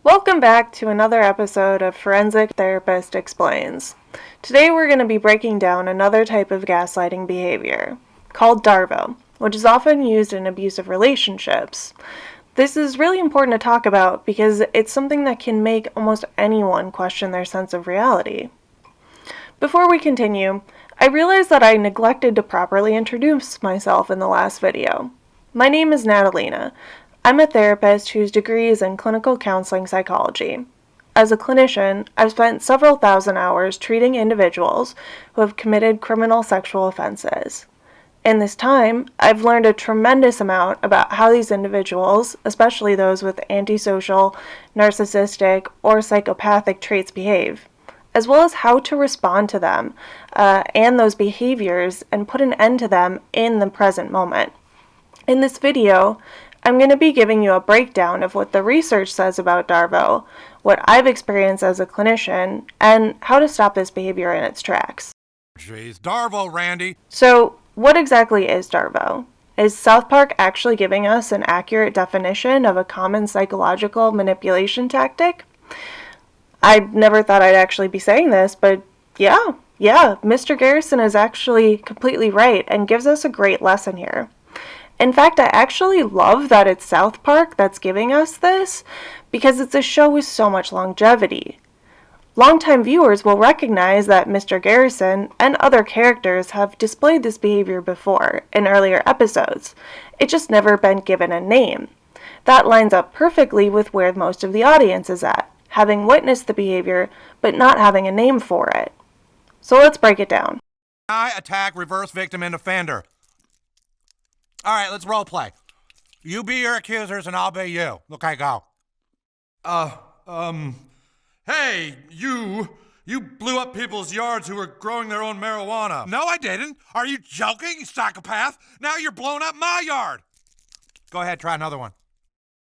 Welcome back to another episode of Forensic Therapist Explains. Today we're going to be breaking down another type of gaslighting behavior, called DARVO, which is often used in abusive relationships. This is really important to talk about because it's something that can make almost anyone question their sense of reality. Before we continue, I realized that I neglected to properly introduce myself in the last video. My name is Natalina. I'm a therapist whose degree is in clinical counseling psychology. As a clinician, I've spent several thousand hours treating individuals who have committed criminal sexual offenses. In this time, I've learned a tremendous amount about how these individuals, especially those with antisocial, narcissistic, or psychopathic traits behave, as well as how to respond to them and those behaviors and put an end to them in the present moment. In this video, I'm going to be giving you a breakdown of what the research says about DARVO, what I've experienced as a clinician, and how to stop this behavior in its tracks. Jeez, DARVO, Randy! So, what exactly is DARVO? Is South Park actually giving us an accurate definition of a common psychological manipulation tactic? I never thought I'd actually be saying this, but yeah, Mr. Garrison is actually completely right and gives us a great lesson here. In fact, I actually love that it's South Park that's giving us this, because it's a show with so much longevity. Longtime viewers will recognize that Mr. Garrison and other characters have displayed this behavior before in earlier episodes. It's just never been given a name. That lines up perfectly with where most of the audience is at, having witnessed the behavior but not having a name for it. So let's break it down. I attack, reverse victim, and offender. Alright, let's role play. You be your accusers and I'll be you. Okay, go. Hey, you blew up people's yards who were growing their own marijuana. No, I didn't. Are you joking, you psychopath? Now you're blowing up my yard. Go ahead, try another one.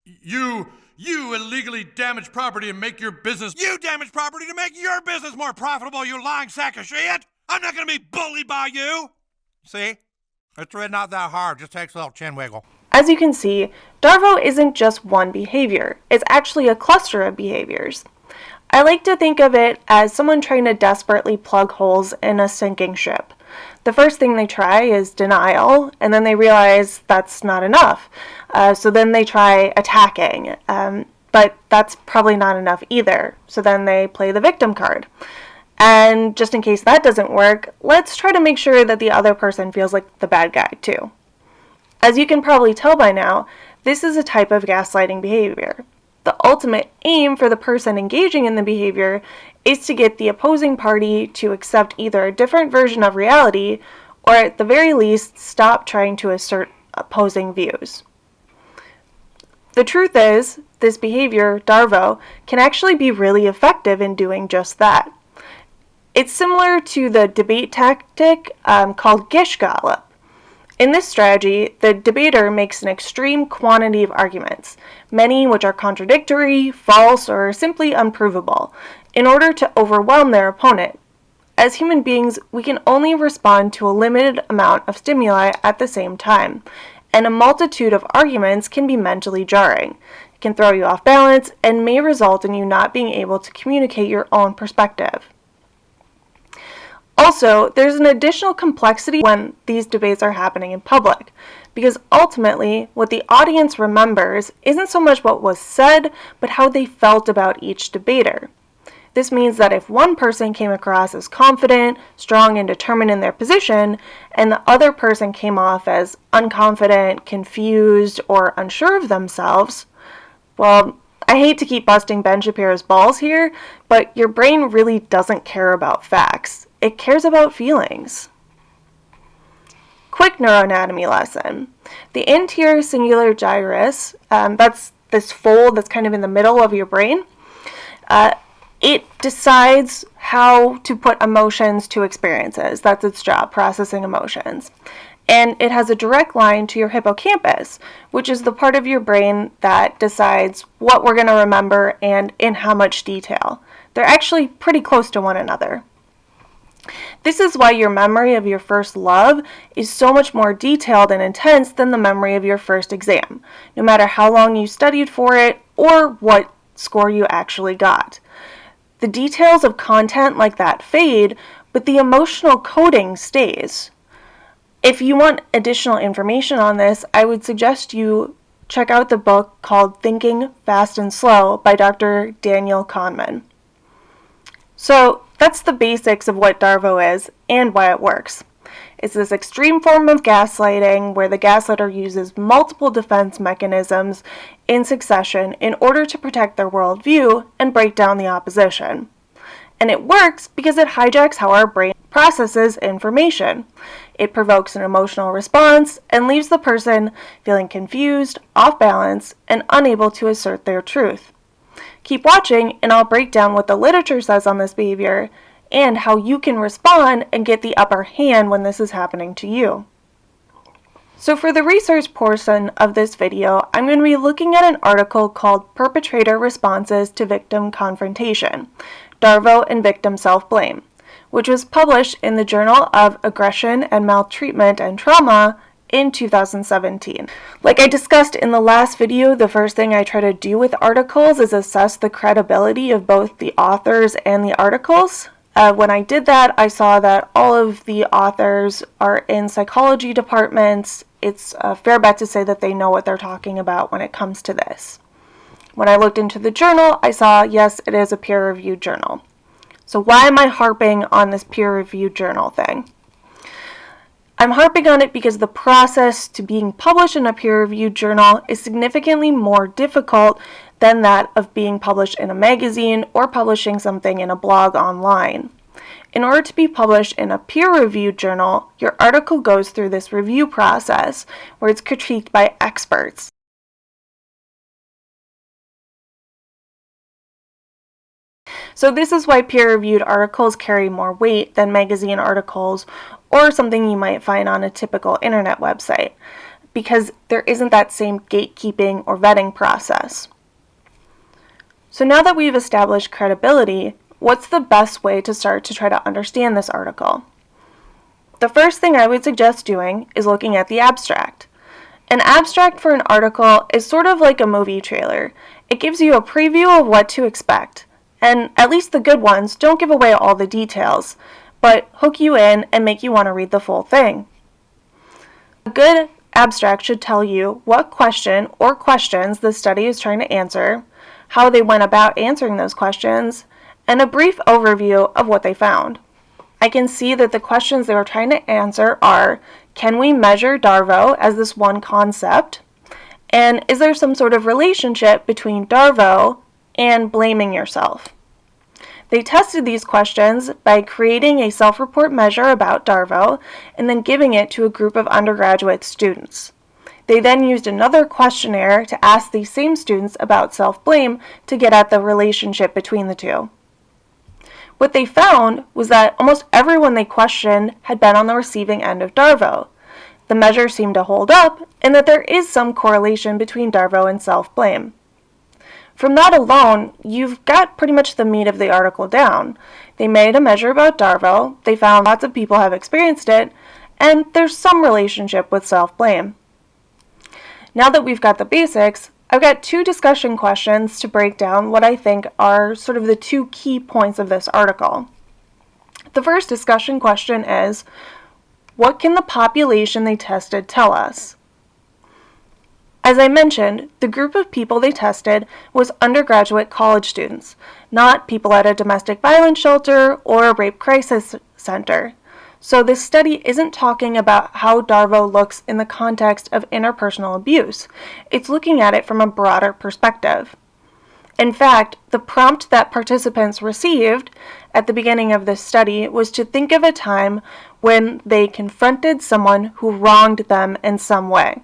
You illegally damage property and make your business... You damage property to make your business more profitable, you lying sack of shit! I'm not gonna be bullied by you! See? It's really not that hard, just takes a little chin wiggle. As you can see, DARVO isn't just one behavior, it's actually a cluster of behaviors. I like to think of it as someone trying to desperately plug holes in a sinking ship. The first thing they try is denial, and then they realize that's not enough. So then they try attacking, but that's probably not enough either. So then they play the victim card. And just in case that doesn't work, let's try to make sure that the other person feels like the bad guy too. As you can probably tell by now, this is a type of gaslighting behavior. The ultimate aim for the person engaging in the behavior is to get the opposing party to accept either a different version of reality or at the very least stop trying to assert opposing views. The truth is, this behavior, DARVO, can actually be really effective in doing just that. It's similar to the debate tactic called Gish Gallop. In this strategy, the debater makes an extreme quantity of arguments, many which are contradictory, false, or simply unprovable, in order to overwhelm their opponent. As human beings, we can only respond to a limited amount of stimuli at the same time, and a multitude of arguments can be mentally jarring. It can throw you off balance and may result in you not being able to communicate your own perspective. Also, there's an additional complexity when these debates are happening in public, because ultimately, what the audience remembers isn't so much what was said, but how they felt about each debater. This means that if one person came across as confident, strong, and determined in their position, and the other person came off as unconfident, confused, or unsure of themselves, well, I hate to keep busting Ben Shapiro's balls here, but your brain really doesn't care about facts. It cares about feelings. Quick neuroanatomy lesson. The anterior singular gyrus, that's this fold that's kind of in the middle of your brain, it decides how to put emotions to experiences. That's its job, processing emotions. And it has a direct line to your hippocampus, which is the part of your brain that decides what we're going to remember and in how much detail. They're actually pretty close to one another. This is why your memory of your first love is so much more detailed and intense than the memory of your first exam, no matter how long you studied for it or what score you actually got. The details of content like that fade, but the emotional coding stays. If you want additional information on this, I would suggest you check out the book called Thinking Fast and Slow by Dr. Daniel Kahneman. So that's the basics of what DARVO is and why it works. It's this extreme form of gaslighting where the gaslighter uses multiple defense mechanisms in succession in order to protect their worldview and break down the opposition. And it works because it hijacks how our brain processes information. It provokes an emotional response and leaves the person feeling confused, off balance, and unable to assert their truth. Keep watching and I'll break down what the literature says on this behavior and how you can respond and get the upper hand when this is happening to you. So for the research portion of this video, I'm going to be looking at an article called Perpetrator Responses to Victim Confrontation, DARVO and Victim Self-Blame, which was published in the Journal of Aggression and Maltreatment and Trauma in 2017. Like I discussed in the last video, the first thing I try to do with articles is assess the credibility of both the authors and the articles. When I did that, I saw that all of the authors are in psychology departments. It's a fair bet to say that they know what they're talking about when it comes to this. When I looked into the journal, I saw, yes, it is a peer-reviewed journal. So why am I harping on this peer-reviewed journal thing? I'm harping on it because the process to being published in a peer-reviewed journal is significantly more difficult than that of being published in a magazine or publishing something in a blog online. In order to be published in a peer-reviewed journal, your article goes through this review process where it's critiqued by experts. So this is why peer-reviewed articles carry more weight than magazine articles or something you might find on a typical internet website, because there isn't that same gatekeeping or vetting process. So now that we've established credibility, what's the best way to start to try to understand this article? The first thing I would suggest doing is looking at the abstract. An abstract for an article is sort of like a movie trailer. It gives you a preview of what to expect. And at least the good ones don't give away all the details, but hook you in and make you want to read the full thing. A good abstract should tell you what question or questions the study is trying to answer, how they went about answering those questions, and a brief overview of what they found. I can see that the questions they were trying to answer are, can we measure DARVO as this one concept? And is there some sort of relationship between DARVO and blaming yourself? They tested these questions by creating a self-report measure about DARVO and then giving it to a group of undergraduate students. They then used another questionnaire to ask these same students about self-blame to get at the relationship between the two. What they found was that almost everyone they questioned had been on the receiving end of DARVO. The measure seemed to hold up, and that there is some correlation between DARVO and self-blame. From that alone, you've got pretty much the meat of the article down. They made a measure about DARVO, they found lots of people have experienced it, and there's some relationship with self-blame. Now that we've got the basics, I've got two discussion questions to break down what I think are sort of the two key points of this article. The first discussion question is, what can the population they tested tell us? As I mentioned, the group of people they tested was undergraduate college students, not people at a domestic violence shelter or a rape crisis center. So this study isn't talking about how DARVO looks in the context of interpersonal abuse. It's looking at it from a broader perspective. In fact, the prompt that participants received at the beginning of this study was to think of a time when they confronted someone who wronged them in some way.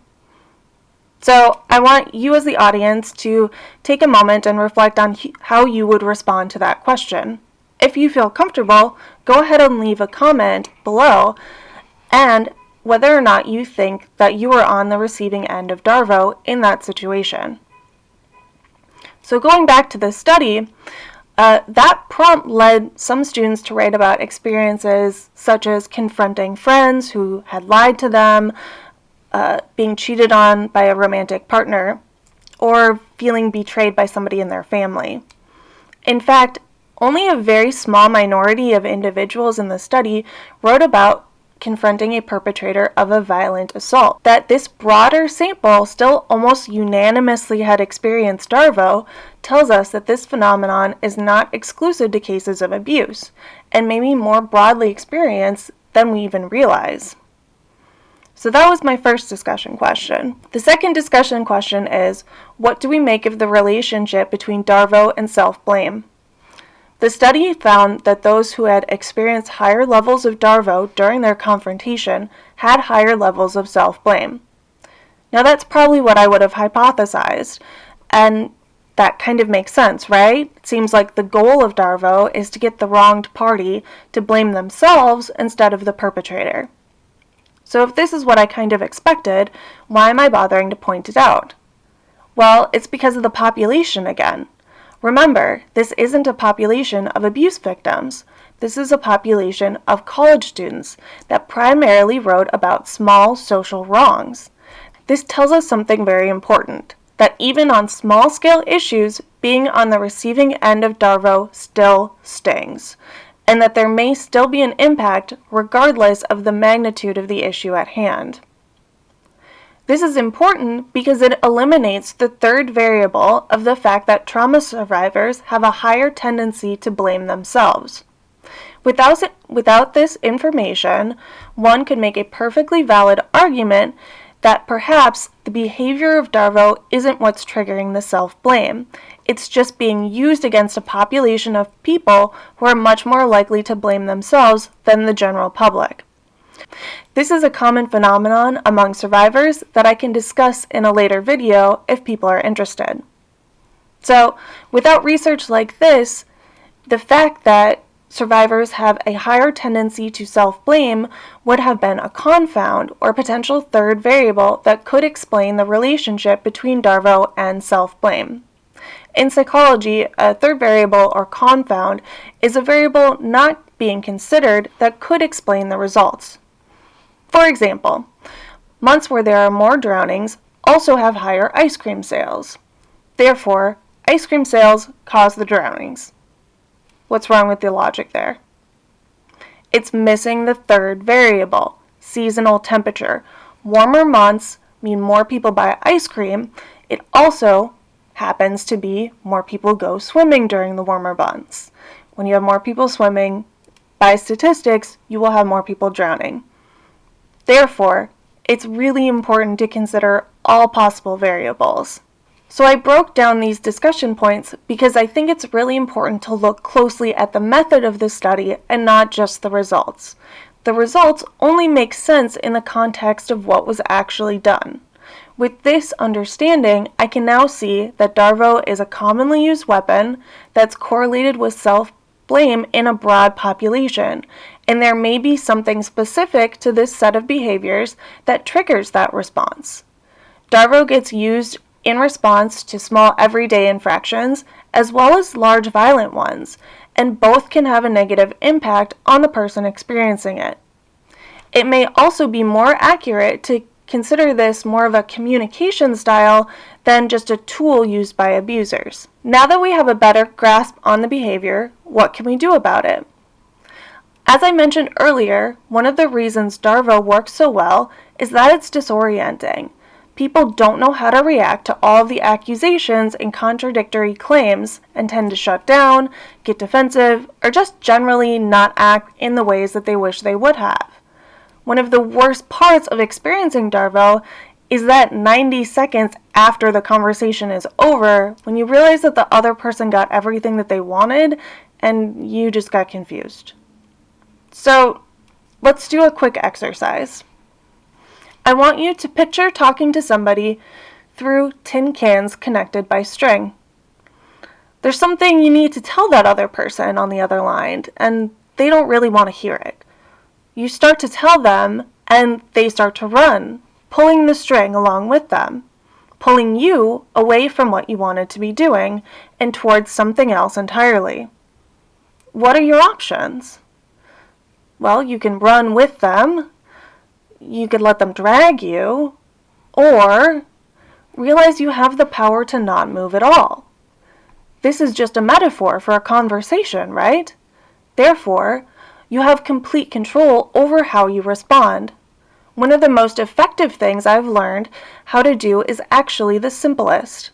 So I want you as the audience to take a moment and reflect on how you would respond to that question. If you feel comfortable, go ahead and leave a comment below and whether or not you think that you are on the receiving end of DARVO in that situation. So going back to this study, That prompt led some students to write about experiences such as confronting friends who had lied to them, being cheated on by a romantic partner, or feeling betrayed by somebody in their family. In fact, only a very small minority of individuals in the study wrote about confronting a perpetrator of a violent assault. That this broader sample still almost unanimously had experienced DARVO tells us that this phenomenon is not exclusive to cases of abuse, and may be more broadly experienced than we even realize. So that was my first discussion question. The second discussion question is, what do we make of the relationship between DARVO and self-blame? The study found that those who had experienced higher levels of DARVO during their confrontation had higher levels of self-blame. Now that's probably what I would have hypothesized, and that kind of makes sense, right? It seems like the goal of DARVO is to get the wronged party to blame themselves instead of the perpetrator. So if this is what I kind of expected, why am I bothering to point it out? Well, it's because of the population again. Remember, this isn't a population of abuse victims. This is a population of college students that primarily wrote about small social wrongs. This tells us something very important, that even on small-scale issues, being on the receiving end of DARVO still stings, and that there may still be an impact regardless of the magnitude of the issue at hand. This is important because it eliminates the third variable of the fact that trauma survivors have a higher tendency to blame themselves. Without this information, one could make a perfectly valid argument that perhaps the behavior of DARVO isn't what's triggering the self-blame. It's just being used against a population of people who are much more likely to blame themselves than the general public. This is a common phenomenon among survivors that I can discuss in a later video if people are interested. So, without research like this, the fact that survivors have a higher tendency to self-blame would have been a confound or potential third variable that could explain the relationship between DARVO and self-blame. In psychology, a third variable or confound is a variable not being considered that could explain the results. For example, months where there are more drownings also have higher ice cream sales. Therefore, ice cream sales cause the drownings. What's wrong with the logic there? It's missing the third variable, seasonal temperature. Warmer months mean more people buy ice cream. It also happens to be more people go swimming during the warmer months. When you have more people swimming, by statistics, you will have more people drowning. Therefore, it's really important to consider all possible variables. So I broke down these discussion points because I think it's really important to look closely at the method of the study and not just the results. The results only make sense in the context of what was actually done. With this understanding, I can now see that DARVO is a commonly used weapon that's correlated with self-blame in a broad population, and there may be something specific to this set of behaviors that triggers that response. DARVO gets used in response to small everyday infractions as well as large violent ones, and both can have a negative impact on the person experiencing it. It may also be more accurate to consider this more of a communication style than just a tool used by abusers. Now that we have a better grasp on the behavior, what can we do about it? As I mentioned earlier, one of the reasons DARVO works so well is that it's disorienting. People don't know how to react to all of the accusations and contradictory claims and tend to shut down, get defensive, or just generally not act in the ways that they wish they would have. One of the worst parts of experiencing DARVO is that 90 seconds after the conversation is over, when you realize that the other person got everything that they wanted and you just got confused. So, let's do a quick exercise. I want you to picture talking to somebody through tin cans connected by string. There's something you need to tell that other person on the other line, and they don't really want to hear it. You start to tell them, and they start to run, pulling the string along with them. pulling you away from what you wanted to be doing and towards something else entirely. What are your options? Well, you can run with them, you could let them drag you, or realize you have the power to not move at all. This is just a metaphor for a conversation, right? Therefore, you have complete control over how you respond. One of the most effective things I've learned how to do is actually the simplest.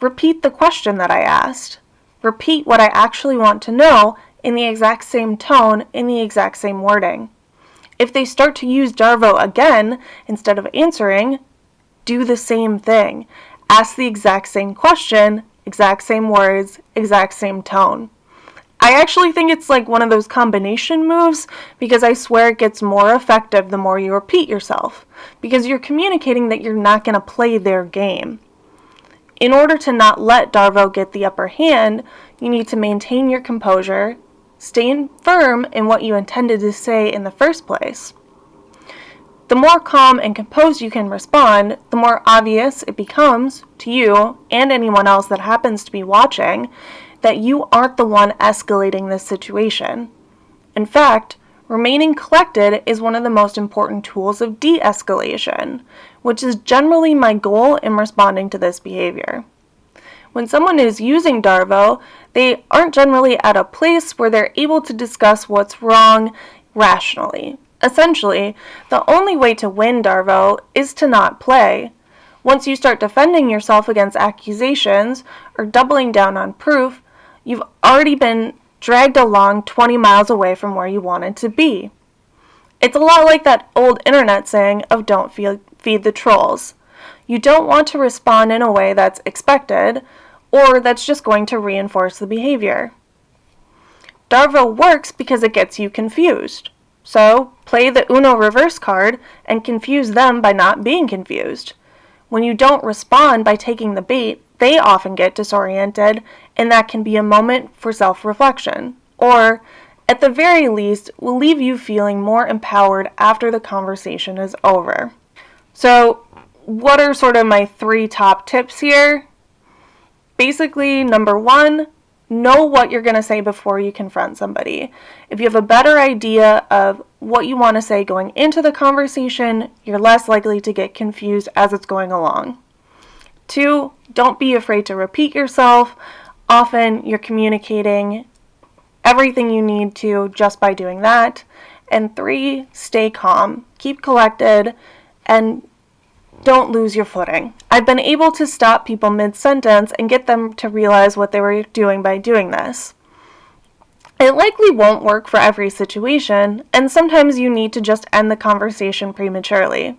Repeat the question that I asked. Repeat what I actually want to know in the exact same tone, in the exact same wording. If they start to use DARVO again instead of answering, do the same thing. Ask the exact same question, exact same words, exact same tone. I actually think it's like one of those combination moves because I swear it gets more effective the more you repeat yourself, because you're communicating that you're not going to play their game. In order to not let DARVO get the upper hand, you need to maintain your composure, stay firm in what you intended to say in the first place. The more calm and composed you can respond, the more obvious it becomes to you and anyone else that happens to be watching that you aren't the one escalating this situation. In fact, remaining collected is one of the most important tools of de-escalation, which is generally my goal in responding to this behavior. When someone is using DARVO, they aren't generally at a place where they're able to discuss what's wrong rationally. Essentially, the only way to win DARVO is to not play. Once you start defending yourself against accusations or doubling down on proof, you've already been dragged along 20 miles away from where you wanted to be. It's a lot like that old internet saying of don't feed the trolls. You don't want to respond in a way that's expected or that's just going to reinforce the behavior. DARVO works because it gets you confused. So, play the Uno reverse card and confuse them by not being confused. When you don't respond by taking the bait, they often get disoriented, and that can be a moment for self-reflection, or, at the very least, will leave you feeling more empowered after the conversation is over. So, what are sort of my 3 top tips here? Basically, number 1, know what you're going to say before you confront somebody. If you have a better idea of what you want to say going into the conversation, you're less likely to get confused as it's going along. 2, don't be afraid to repeat yourself. Often you're communicating everything you need to just by doing that. And 3, stay calm, keep collected, and don't lose your footing. I've been able to stop people mid-sentence and get them to realize what they were doing by doing this. It likely won't work for every situation, and sometimes you need to just end the conversation prematurely.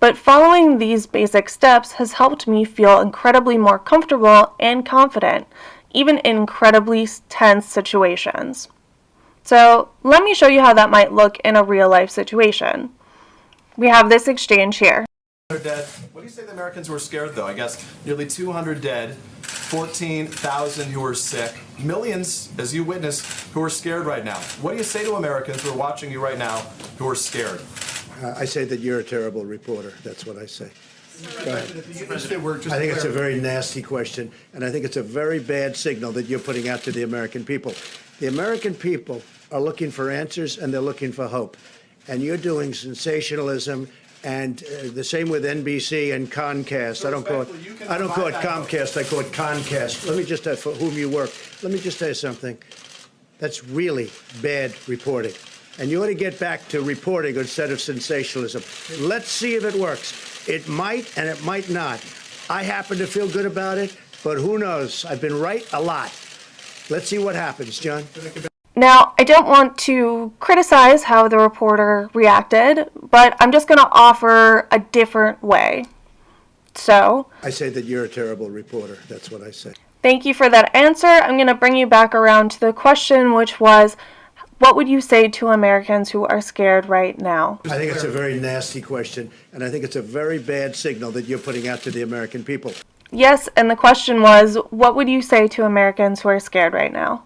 But following these basic steps has helped me feel incredibly more comfortable and confident, even in incredibly tense situations. So, let me show you how that might look in a real-life situation. We have this exchange here. Dead. What do you say to the Americans who are scared, though? I guess nearly 200 dead, 14,000 who are sick, millions, as you witnessed, who are scared right now. What do you say to Americans who are watching you right now who are scared? I say that you're a terrible reporter. That's what I say. Go ahead. I I think it's a very nasty question, and I think it's a very bad signal that you're putting out to the American people. The American people are looking for answers, and they're looking for hope. And you're doing sensationalism. And the same with NBC and Comcast. I don't call it Comcast. I call it Concast. Let me just for whom you work. Let me just tell you something. That's really bad reporting. And you ought to get back to reporting instead of sensationalism. Let's see if it works. It might and it might not. I happen to feel good about it, but who knows? I've been right a lot. Let's see what happens, John. Now, I don't want to criticize how the reporter reacted, but I'm just going to offer a different way. So, I say that you're a terrible reporter. That's what I say. Thank you for that answer. I'm going to bring you back around to the question, which was, what would you say to Americans who are scared right now? I think it's a very nasty question, and I think it's a very bad signal that you're putting out to the American people. Yes, and the question was, what would you say to Americans who are scared right now?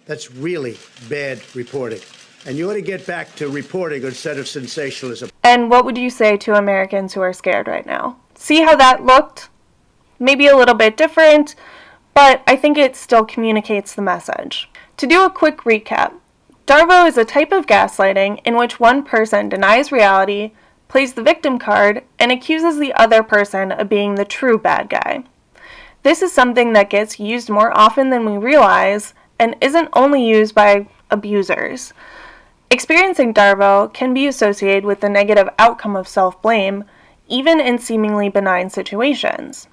That's really bad reporting. And you ought to get back to reporting instead of sensationalism. And what would you say to Americans who are scared right now? See how that looked? maybe a little bit different, but I think it still communicates the message. To do a quick recap, DARVO is a type of gaslighting in which one person denies reality, plays the victim card, and accuses the other person of being the true bad guy. This is something that gets used more often than we realize and isn't only used by abusers. Experiencing DARVO can be associated with the negative outcome of self-blame, even in seemingly benign situations.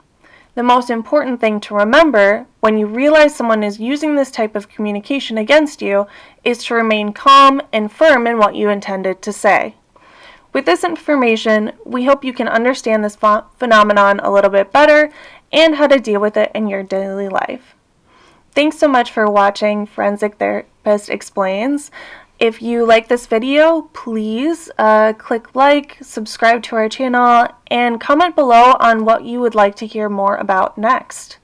The most important thing to remember when you realize someone is using this type of communication against you is to remain calm and firm in what you intended to say. With this information, we hope you can understand this phenomenon a little bit better and how to deal with it in your daily life. Thanks so much for watching Forensic Therapist Explains. If you like this video, please click like, subscribe to our channel, and comment below on what you would like to hear more about next.